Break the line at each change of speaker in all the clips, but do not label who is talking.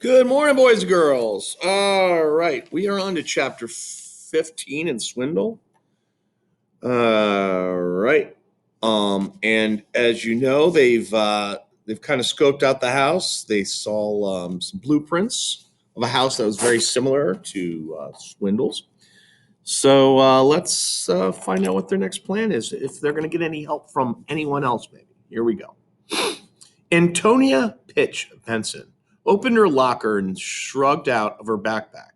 Good morning, boys and girls. All right, we are on to chapter 15 in Swindle. All right. And as you know, they've kind of scoped out the house. They saw some blueprints of a house that was very similar to Swindle's. So let's find out what their next plan is. If they're going to get any help from anyone else, maybe. Here we go. Antonia Pitch Benson opened her locker and shrugged out of her backpack.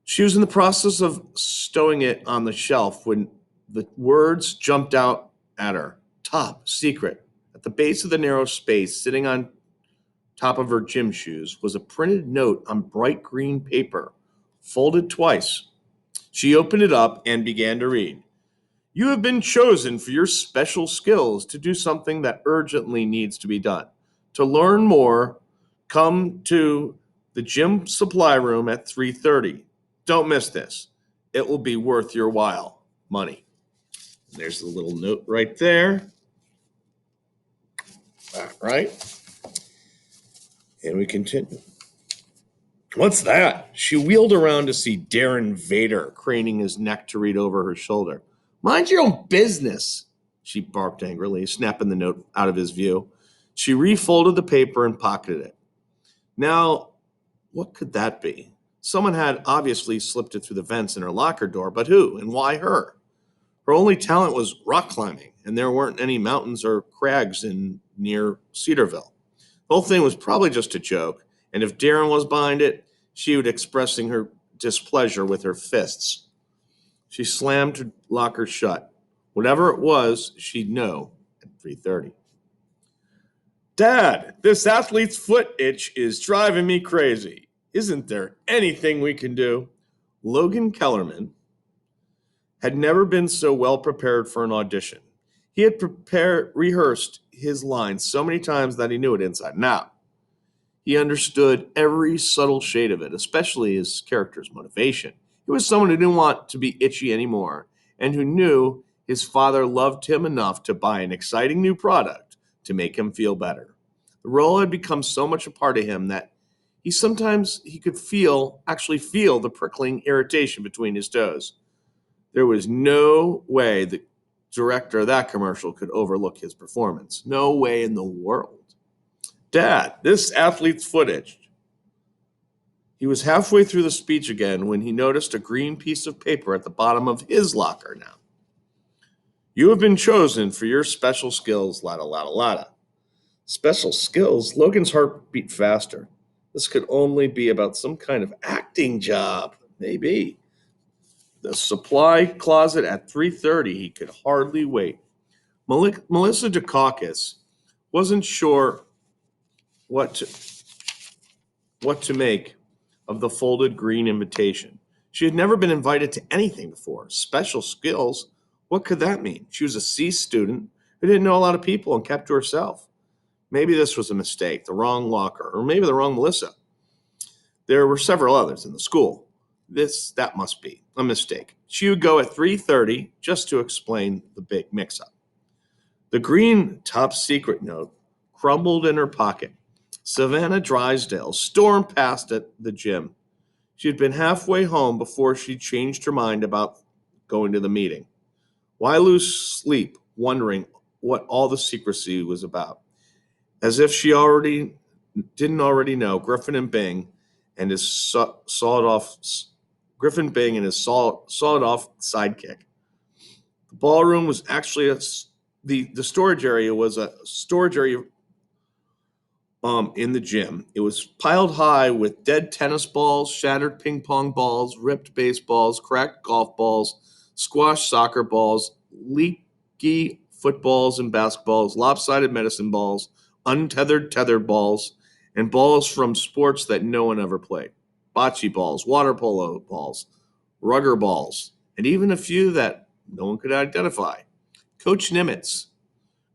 She was in the process of stowing it on the shelf when the words jumped out at her. Top secret. At the base of the narrow space, sitting on top of her gym shoes, was a printed note on bright green paper, folded twice. She opened it up and began to read. You have been chosen for your special skills to do something that urgently needs to be done. To learn more, come to the gym supply room at 3:30. Don't miss this. It will be worth your while. Money. There's the little note right there. All right. And we continue. What's that? She wheeled around to see Darren Vader craning his neck to read over her shoulder. Mind your own business, she barked angrily, snapping the note out of his view. She refolded the paper and pocketed it. Now, what could that be? Someone had obviously slipped it through the vents in her locker door, but who and why her? Her only talent was rock climbing, and there weren't any mountains or crags in near Cedarville. The whole thing was probably just a joke, and if Darren was behind it, she would expressing her displeasure with her fists. She slammed her locker shut. Whatever it was, she'd know at 3:30. Dad, this athlete's foot itch is driving me crazy. Isn't there anything we can do? Logan Kellerman had never been so well prepared for an audition. He had rehearsed his lines so many times that he knew it inside and out. He understood every subtle shade of it, especially his character's motivation. He was someone who didn't want to be itchy anymore and who knew his father loved him enough to buy an exciting new product to make him feel better. The role had become so much a part of him that he could actually feel the prickling irritation between his toes. There was no way the director of that commercial could overlook his performance. No way in the world. Dad, this athlete's foot itched. He was halfway through the speech again when he noticed a green piece of paper at the bottom of his locker now. You have been chosen for your special skills, lada lada lada. Special skills? Logan's heart beat faster. This could only be about some kind of acting job. Maybe. The supply closet at 3:30, he could hardly wait. Melissa Dukakis wasn't sure what to, what to make of the folded green invitation. She had never been invited to anything before. Special skills? What could that mean? She was a C student who didn't know a lot of people and kept to herself. Maybe this was a mistake, the wrong locker, or maybe the wrong Melissa. There were several others in the school. That must be a mistake. She would go at 3:30 just to explain the big mix-up. The green top secret note crumbled in her pocket. Savannah Drysdale stormed past at the gym. She had been halfway home before she changed her mind about going to the meeting. Why lose sleep wondering what all the secrecy was about? As if she didn't already know, and his sawed off Griffin Bing and his sawed off sidekick. The ballroom was actually the storage area was a storage area in the gym. It was piled high with dead tennis balls, shattered ping pong balls, ripped baseballs, cracked golf balls, squashed soccer balls, leaky footballs and basketballs, lopsided medicine balls, untethered tethered balls, and balls from sports that no one ever played. Bocce balls, water polo balls, rugger balls, and even a few that no one could identify. Coach Nimitz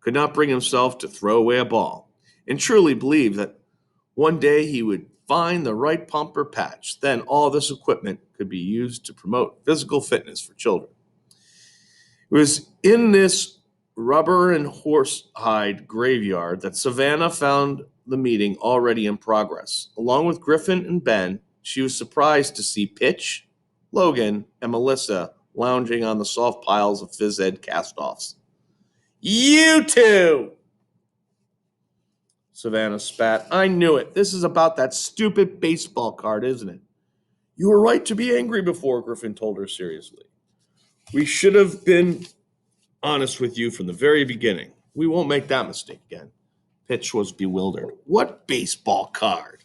could not bring himself to throw away a ball and truly believed that one day he would find the right pump or patch. Then all this equipment could be used to promote physical fitness for children. It was in this rubber and horsehide graveyard that Savannah found the meeting already in progress. Along with Griffin and Ben, she was surprised to see Pitch, Logan, and Melissa lounging on the soft piles of phys ed cast-offs. You two! Savannah spat. I knew it. This is about that stupid baseball card, isn't it? You were right to be angry before, Griffin told her seriously. We should have been honest with you from the very beginning. We won't make that mistake again. Pitch was bewildered. What baseball card?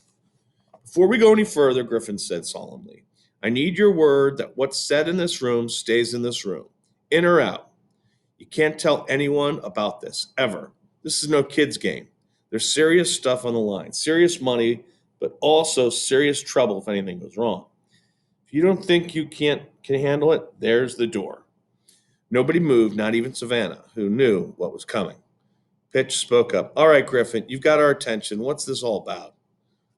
Before we go any further, Griffin said solemnly, I need your word that what's said in this room stays in this room, in or out. You can't tell anyone about this, ever. This is no kid's game. There's serious stuff on the line, serious money, but also serious trouble if anything goes wrong. If you don't think you can handle it, there's the door. Nobody moved, not even Savannah, who knew what was coming. Pitch spoke up. All right, Griffin, you've got our attention. What's this all about?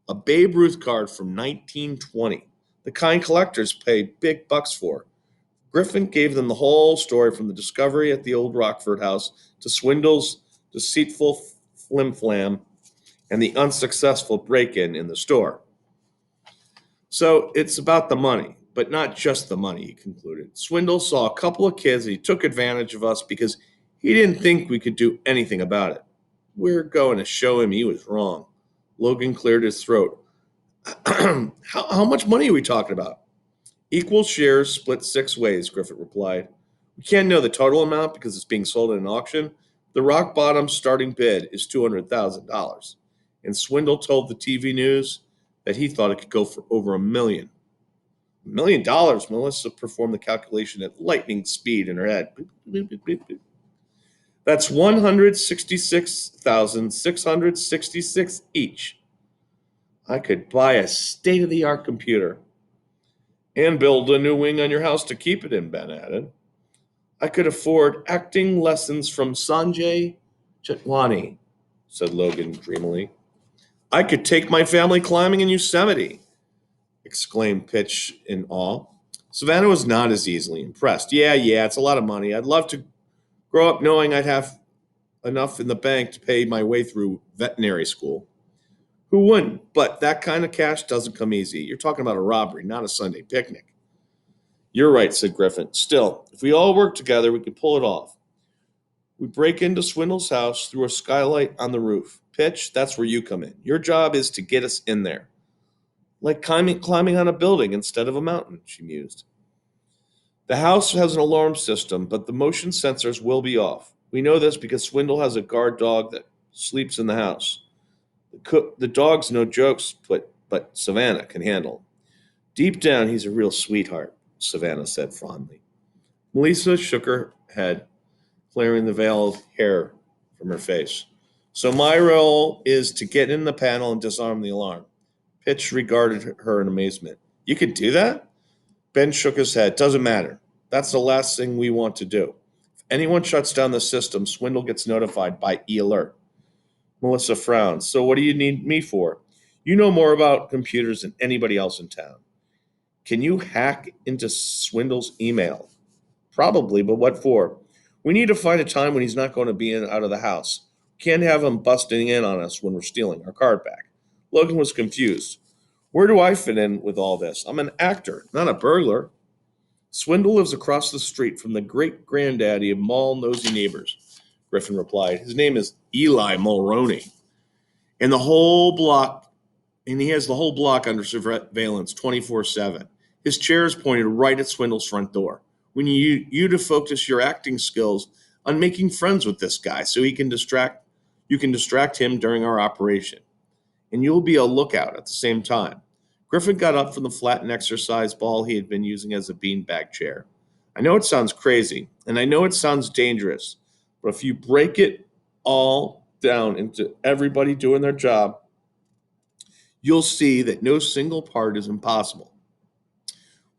A Babe Ruth card from 1920. The kind collectors pay big bucks for. Griffin gave them the whole story from the discovery at the old Rockford house to Swindle's deceitful flim-flam and the unsuccessful break-in in the store. So it's about the money, but not just the money, he concluded. Swindle saw a couple of kids and he took advantage of us because he didn't think we could do anything about it. We're going to show him he was wrong. Logan cleared his throat. How much money are we talking about? Equal shares split 6 ways, Griffith replied. We can't know the total amount because it's being sold at an auction. The rock bottom starting bid is $200,000. And Swindle told the TV news that he thought it could go for over $1 million. $1 million? Melissa performed the calculation at lightning speed in her head. That's $166,666 each. I could buy a state-of-the-art computer and build a new wing on your house to keep it in, Ben added. I could afford acting lessons from Sanjay Chetwani, said Logan dreamily. I could take my family climbing in Yosemite, exclaimed Pitch in awe. Savannah was not as easily impressed. Yeah, it's a lot of money. I'd love to grow up knowing I'd have enough in the bank to pay my way through veterinary school. Who wouldn't? But that kind of cash doesn't come easy. You're talking about a robbery, not a Sunday picnic. You're right, said Griffin. Still, if we all work together, we could pull it off. We break into Swindle's house through a skylight on the roof. Pitch, that's where you come in. Your job is to get us in there. Like climbing on a building instead of a mountain, she mused. The house has an alarm system, but the motion sensors will be off. We know this because Swindle has a guard dog that sleeps in the house. The dog's no jokes, but Savannah can handle him. Deep down, he's a real sweetheart, Savannah said fondly. Melissa shook her head, clearing the veil of hair from her face. So my role is to get in the panel and disarm the alarm. Pitch regarded her in amazement. You could do that? Ben shook his head. Doesn't matter. That's the last thing we want to do. If anyone shuts down the system, Swindle gets notified by e-alert. Melissa frowned. So what do you need me for? You know more about computers than anybody else in town. Can you hack into Swindle's email? Probably, but what for? We need to find a time when he's not going to be out of the house. Can't have him busting in on us when we're stealing our card back. Logan was confused. Where do I fit in with all this? I'm an actor, not a burglar. Swindle lives across the street from the great-granddaddy of mall nosy neighbors, Griffin replied. His name is Eli Mulroney. And he has the whole block under surveillance 24/7. His chair is pointed right at Swindle's front door. We need you to focus your acting skills on making friends with this guy so you can distract him during our operation. And you'll be a lookout at the same time. Griffin got up from the flattened exercise ball he had been using as a beanbag chair. I know it sounds crazy, and I know it sounds dangerous, but if you break it all down into everybody doing their job, you'll see that no single part is impossible.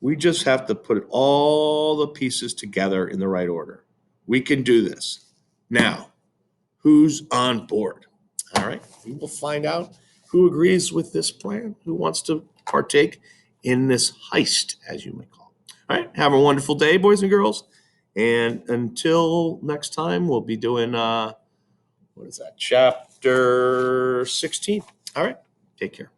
We just have to put all the pieces together in the right order. We can do this. Now, who's on board? All right, we will find out who agrees with this plan, who wants to partake in this heist, as you may call it. All right, have a wonderful day, boys and girls, And until next time, we'll be doing, what is that, chapter 16. All right, take care.